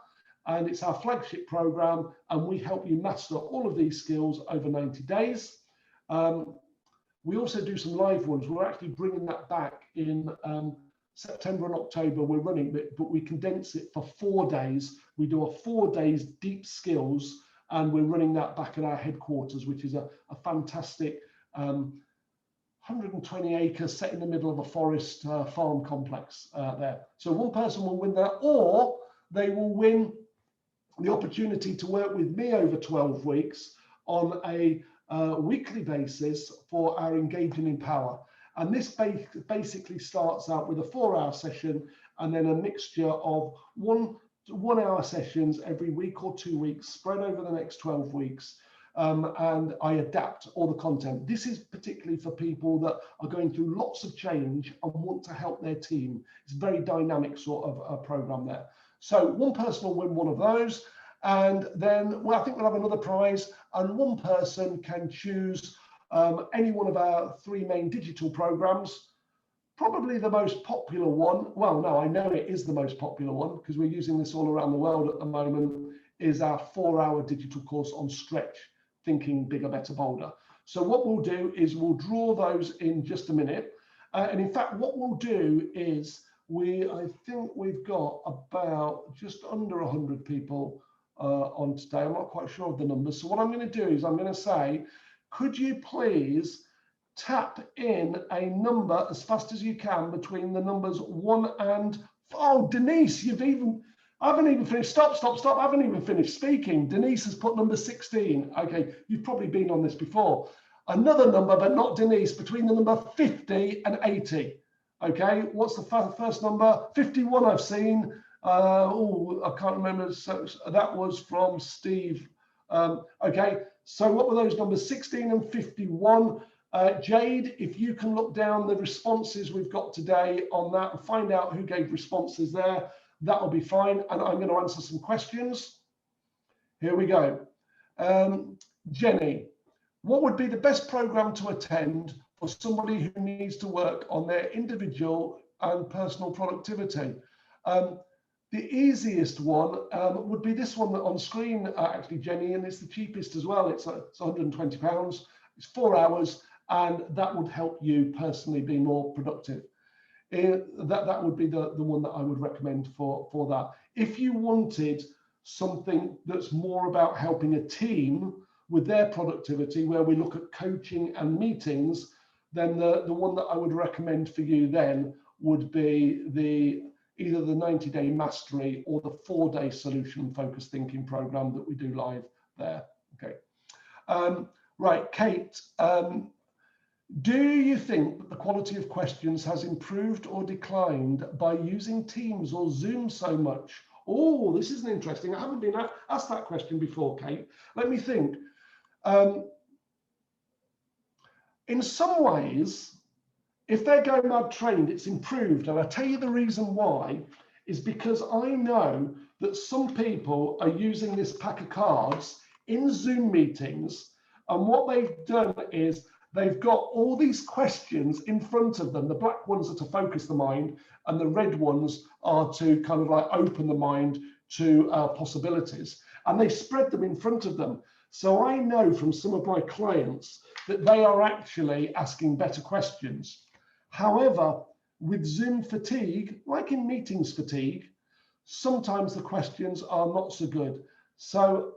And it's our flagship program, and we help you master all of these skills over 90 days. We also do some live ones. We're actually bringing that back in September and October. We're running it, but we condense it for 4 days. We do a 4 days deep skills, and we're running that back at our headquarters, which is a fantastic 120 acres set in the middle of a forest farm complex there. So one person will win that, or they will win the opportunity to work with me over 12 weeks on a weekly basis for our Engaging in Power. And this basically starts out with a 4-hour session and then a mixture of 1 hour sessions every week or 2 weeks spread over the next 12 weeks. And I adapt all the content. This is particularly for people that are going through lots of change and want to help their team. It's a very dynamic sort of a program there. So one person will win one of those, and then I think we'll have another prize, and one person can choose any one of our 3 main digital programs. Probably the most popular one, well, no, I know it is the most popular one because we're using this all around the world at the moment, is our 4-hour digital course on stretch, thinking bigger, better, bolder. So what we'll do is we'll draw those in just a minute. And in fact, what we'll do is I think we've got about just under 100 people on today. I'm not quite sure of the numbers. So what I'm going to do is I'm going to say, could you please tap in a number as fast as you can between the numbers 1 and, oh, Denise, I haven't even finished, stop, I haven't even finished speaking. Denise has put number 16. Okay, you've probably been on this before. Another number, but not Denise, between the number 50 and 80. Okay, what's the first number? 51 I've seen. I can't remember. So that was from Steve. Okay, so what were those numbers? 16 and 51. Jade, if you can look down the responses we've got today on that and find out who gave responses there, that'll be fine. And I'm going to answer some questions. Here we go. Jenny, what would be the best program to attend for somebody who needs to work on their individual and personal productivity? The easiest one would be this one on screen, actually, Jenny, and it's the cheapest as well. It's £120. It's 4 hours, and that would help you personally be more productive. That would be the one that I would recommend for that. If you wanted something that's more about helping a team with their productivity, where we look at coaching and meetings, then the one that I would recommend for you then would be either the 90-day mastery or the 4-day solution focused thinking program that we do live there. Okay. Right, Kate, do you think that the quality of questions has improved or declined by using Teams or Zoom so much? Oh, this is interesting. I haven't been asked that question before, Kate. Let me think. In some ways, if they're Go Mad trained, it's improved. And I'll tell you the reason why is because I know that some people are using this pack of cards in Zoom meetings. And what they've done is they've got all these questions in front of them. The black ones are to focus the mind, and the red ones are to kind of like open the mind to possibilities. And they spread them in front of them. So I know from some of my clients that they are actually asking better questions. However, with Zoom fatigue, like in meetings fatigue, sometimes the questions are not so good. So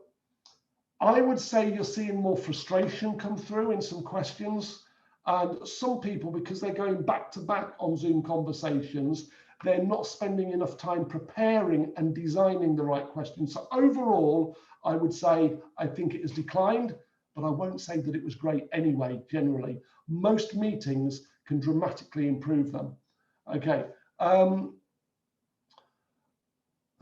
I would say you're seeing more frustration come through in some questions, and some people, because they're going back to back on Zoom conversations, they're not spending enough time preparing and designing the right questions. So overall, I would say I think it has declined, but I won't say that it was great anyway, generally. Most meetings can dramatically improve them. Okay.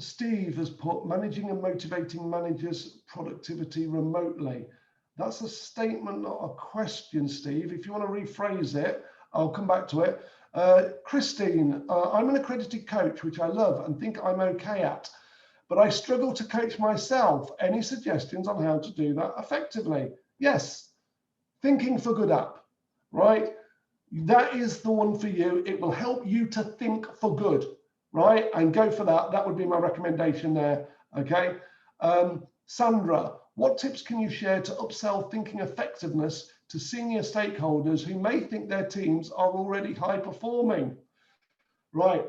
Steve has put managing and motivating managers' productivity remotely. That's a statement, not a question, Steve. If you want to rephrase it, I'll come back to it. Christine, I'm an accredited coach, which I love and think I'm okay at, but I struggle to coach myself. Any suggestions on how to do that effectively? Yes, Thinking for Good app, right? That is the one for you. It will help you to think for good, right? And go for that. That would be my recommendation there, okay? Sandra, what tips can you share to upsell thinking effectiveness to senior stakeholders who may think their teams are already high performing? Right,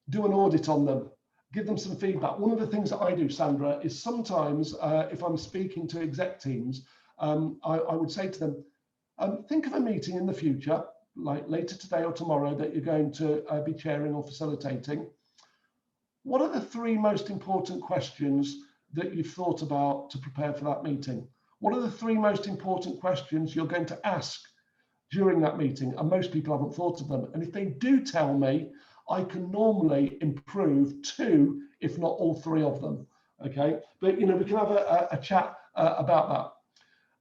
do an audit on them. Give them some feedback. One of the things that I do, Sandra, is sometimes if I'm speaking to exec teams, I would say to them, think of a meeting in the future, like later today or tomorrow, that you're going to be chairing or facilitating. What are the 3 most important questions that you've thought about to prepare for that meeting? What are the 3 most important questions you're going to ask during that meeting? And most people haven't thought of them. And if they do tell me, I can normally improve 2, if not all 3 of them. Okay, but you know, we can have a chat about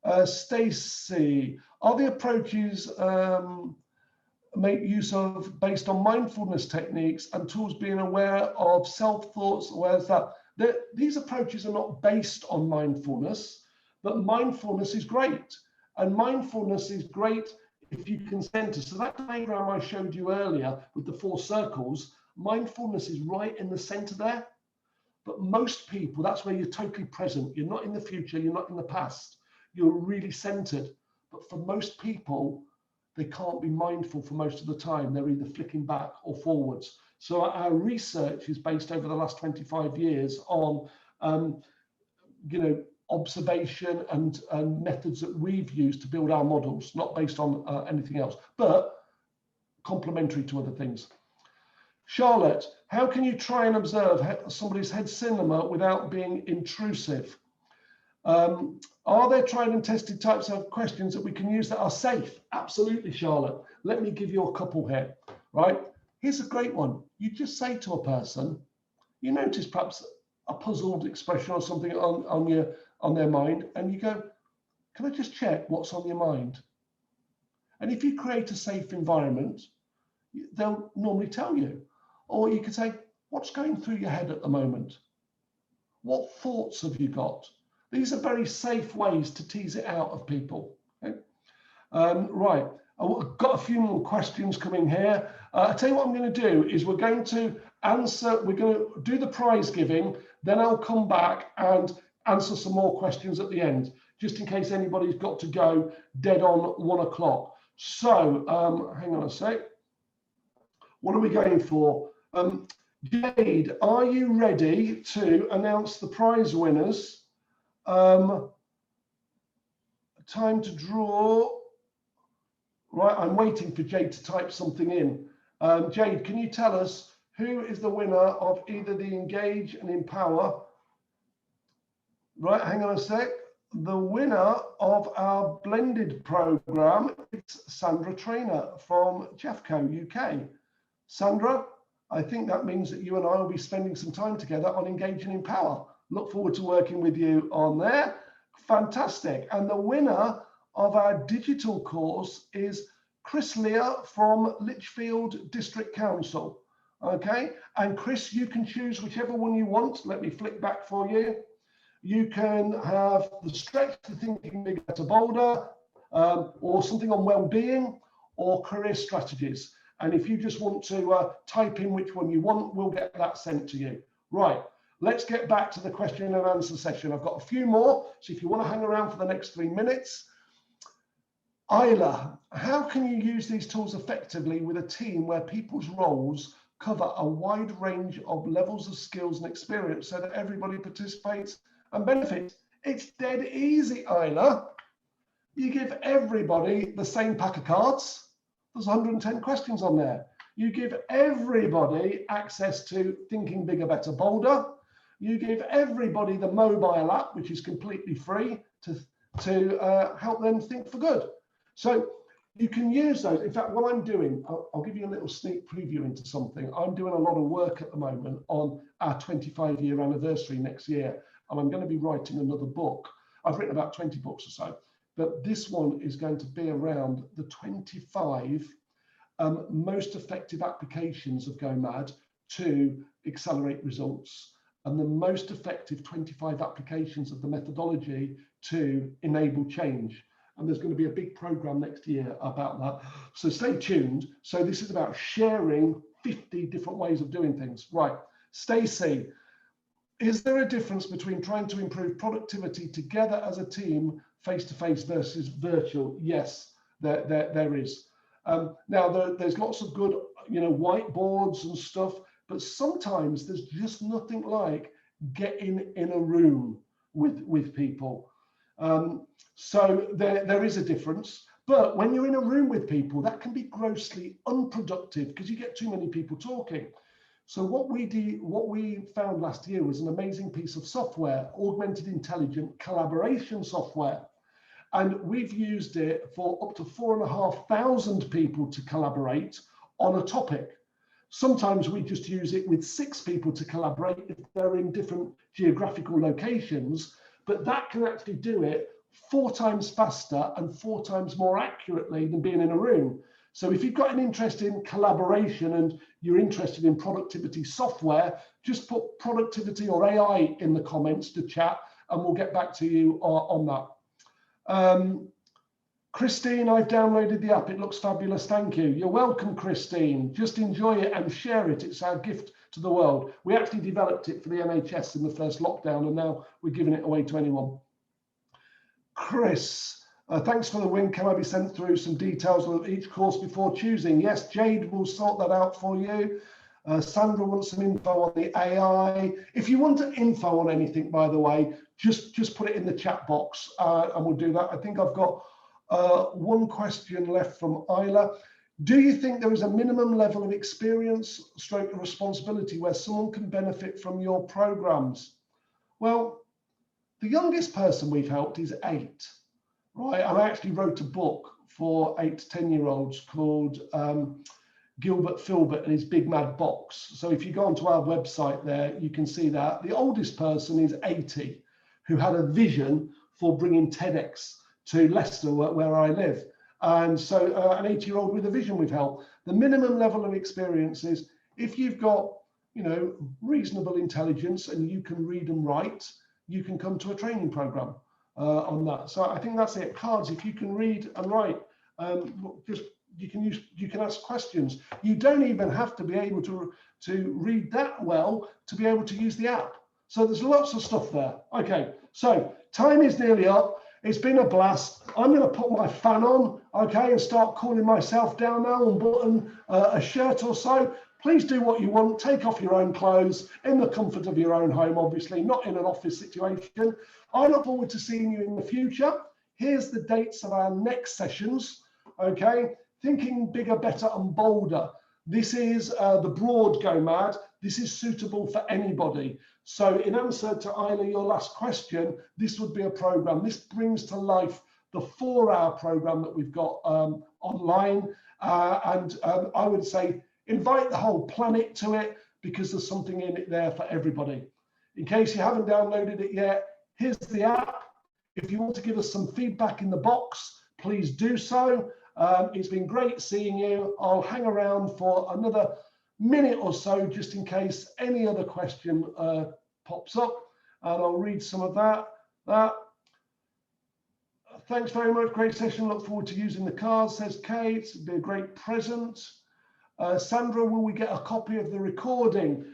that. Stacey, are the approaches make use of based on mindfulness techniques and tools being aware of self-thoughts? Where's that? These approaches are not based on mindfulness, but mindfulness is great. And mindfulness is great if you can center. So that diagram I showed you earlier with the 4 circles, mindfulness is right in the center there. But most people, that's where you're totally present. You're not in the future, you're not in the past. You're really centered. But for most people, they can't be mindful for most of the time. They're either flicking back or forwards. So our research is based over the last 25 years on, you know, observation and methods that we've used to build our models, not based on anything else, but complementary to other things. Charlotte, how can you try and observe somebody's head cinema without being intrusive? Are there tried and tested types of questions that we can use that are safe? Absolutely, Charlotte. Let me give you a couple here, right? Here's a great one. You just say to a person, you notice perhaps a puzzled expression or something on their mind, and you go, can I just check what's on your mind? And if you create a safe environment, they'll normally tell you. Or you could say, what's going through your head at the moment? What thoughts have you got? These are very safe ways to tease it out of people. Okay? Right, I've got a few more questions coming here. I'll tell you what I'm going to do is we're going to do the prize giving, then I'll come back and answer some more questions at the end, just in case anybody's got to go dead on 1 o'clock. So hang on a sec. What are we going for? Jade, are you ready to announce the prize winners? Time to draw. Right, I'm waiting for Jade to type something in. Jade, can you tell us who is the winner of either the Engage and Empower? Right, hang on a sec. The winner of our blended program is Sandra Trainer from Jeffco UK. Sandra, I think that means that you and I will be spending some time together on Engage and Empower. Look forward to working with you on there. Fantastic. And the winner of our digital course is Chris Lear from Lichfield District Council. Okay, and Chris, you can choose whichever one you want. Let me flick back for you. You can have the stretch to thinking bigger, better, bolder, or something on well-being or career strategies. And if you just want to type in which one you want, we'll get that sent to you. Right, let's get back to the question and answer session. I've got a few more, so if you want to hang around for the next 3 minutes. Isla, how can you use these tools effectively with a team where people's roles cover a wide range of levels of skills and experience so that everybody participates and benefits? It's dead easy, Isla. You give everybody the same pack of cards. There's 110 questions on there. You give everybody access to Thinking Bigger, Better, Bolder. You give everybody the mobile app, which is completely free to help them think for good. So you can use those. In fact, what I'm doing, I'll give you a little sneak preview into something. I'm doing a lot of work at the moment on our 25-year anniversary next year, and I'm going to be writing another book. I've written about 20 books or so, but this one is going to be around the 25 most effective applications of Go Mad to accelerate results, and the most effective 25 applications of the methodology to enable change. And there's going to be a big program next year about that. So stay tuned. So this is about sharing 50 different ways of doing things. Right. Stacey, is there a difference between trying to improve productivity together as a team, face-to-face versus virtual? Yes, there is. Now, there's lots of good, whiteboards and stuff, but sometimes there's just nothing like getting in a room with people. So there is a difference, but when you're in a room with people, that can be grossly unproductive because you get too many people talking. So what we found last year was an amazing piece of software, augmented intelligent collaboration software. And we've used it for up to 4,500 people to collaborate on a topic. Sometimes we just use it with 6 people to collaborate if they're in different geographical locations, but that can actually do it 4 times faster and 4 times more accurately than being in a room. So if you've got an interest in collaboration and you're interested in productivity software, just put productivity or AI in the comments to chat and we'll get back to you on that. Christine, I've downloaded the app. It looks fabulous. Thank you. You're welcome, Christine. Just enjoy it and share it. It's our gift to the world. We actually developed it for the NHS in the first lockdown, and now we're giving it away to anyone. Chris, thanks for the win. Can I be sent through some details of each course before choosing? Yes, Jade will sort that out for you. Sandra wants some info on the AI. If you want info on anything, by the way, just put it in the chat box and we'll do that. I think I've got one question left from Isla. Do you think there is a minimum level of experience / responsibility where someone can benefit from your programs? Well, the youngest person we've helped is 8, right? And I actually wrote a book for 8 to 10-year-olds called Gilbert, Filbert and his Big Mad Box. So if you go onto our website there, you can see that. The oldest person is 80, who had a vision for bringing TEDx to Leicester, where I live. And so an 80-year-old with a vision we've helped. The minimum level of experience is if you've got, reasonable intelligence and you can read and write, you can come to a training program on that. So I think that's it. Cards, if you can read and write, you can ask questions. You don't even have to be able to read that well to be able to use the app. So there's lots of stuff there. Okay, so time is nearly up. It's been a blast. I'm going to put my fan on, okay, and start cooling myself down now and button a shirt or so. Please do what you want. Take off your own clothes in the comfort of your own home, obviously, not in an office situation. I look forward to seeing you in the future. Here's the dates of our next sessions, okay? Thinking bigger, better, and bolder. This is the broad Go Mad. This is suitable for anybody. So in answer to Isla, your last question, this would be a program. This brings to life the 4-hour program that we've got online. I would say invite the whole planet to it, because there's something in it there for everybody. In case you haven't downloaded it yet, here's the app. If you want to give us some feedback in the box, please do so. It's been great seeing you. I'll hang around for another minute or so just in case any other question pops up, and I'll read some of that. Thanks very much. Great session. Look forward to using the cards, says Kate. It'd be a great present. Sandra, will we get a copy of the recording?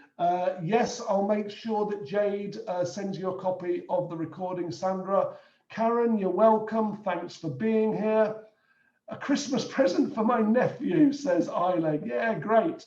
Yes, I'll make sure that Jade sends you a copy of the recording, Sandra. Karen, you're welcome. Thanks for being here. A Christmas present for my nephew, says Isla. Yeah, great.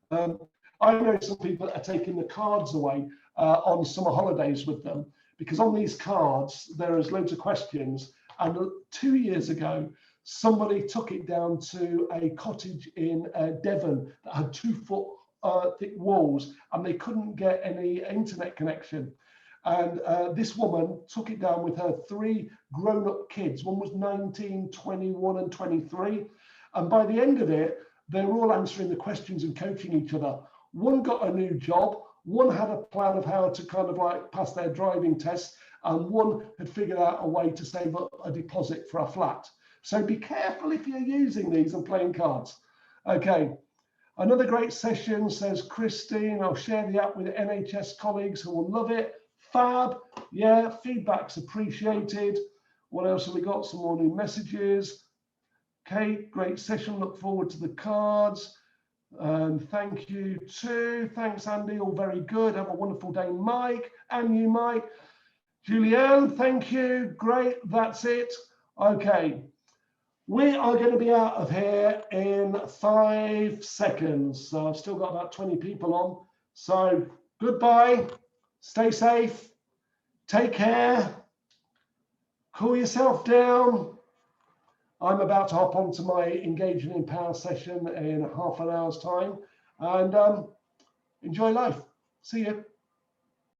I know some people are taking the cards away on summer holidays with them, because on these cards there is loads of questions. And 2 years ago, somebody took it down to a cottage in Devon that had 2-foot thick walls, and they couldn't get any internet connection. And this woman took it down with her 3 grown-up kids. One was 19, 21, and 23. And by the end of it, they were all answering the questions and coaching each other. One got a new job. One had a plan of how to kind of like pass their driving test. And one had figured out a way to save up a deposit for a flat. So be careful if you're using these and playing cards. Okay. Another great session, says Christine. I'll share the app with NHS colleagues who will love it. Fab. Yeah, feedback's appreciated. What else have we got? Some more new messages. Kate, great session. Look forward to the cards. Thank you too. Thanks, Andy. All very good. Have a wonderful day, Mike. And you, Mike. Julianne, thank you. Great. That's it. Okay. We are going to be out of here in 5 seconds. So I've still got about 20 people on. So goodbye. Stay safe. Take care. Cool yourself down. I'm about to hop onto my Engaging in Power session in half an hour's time, and enjoy life. See you.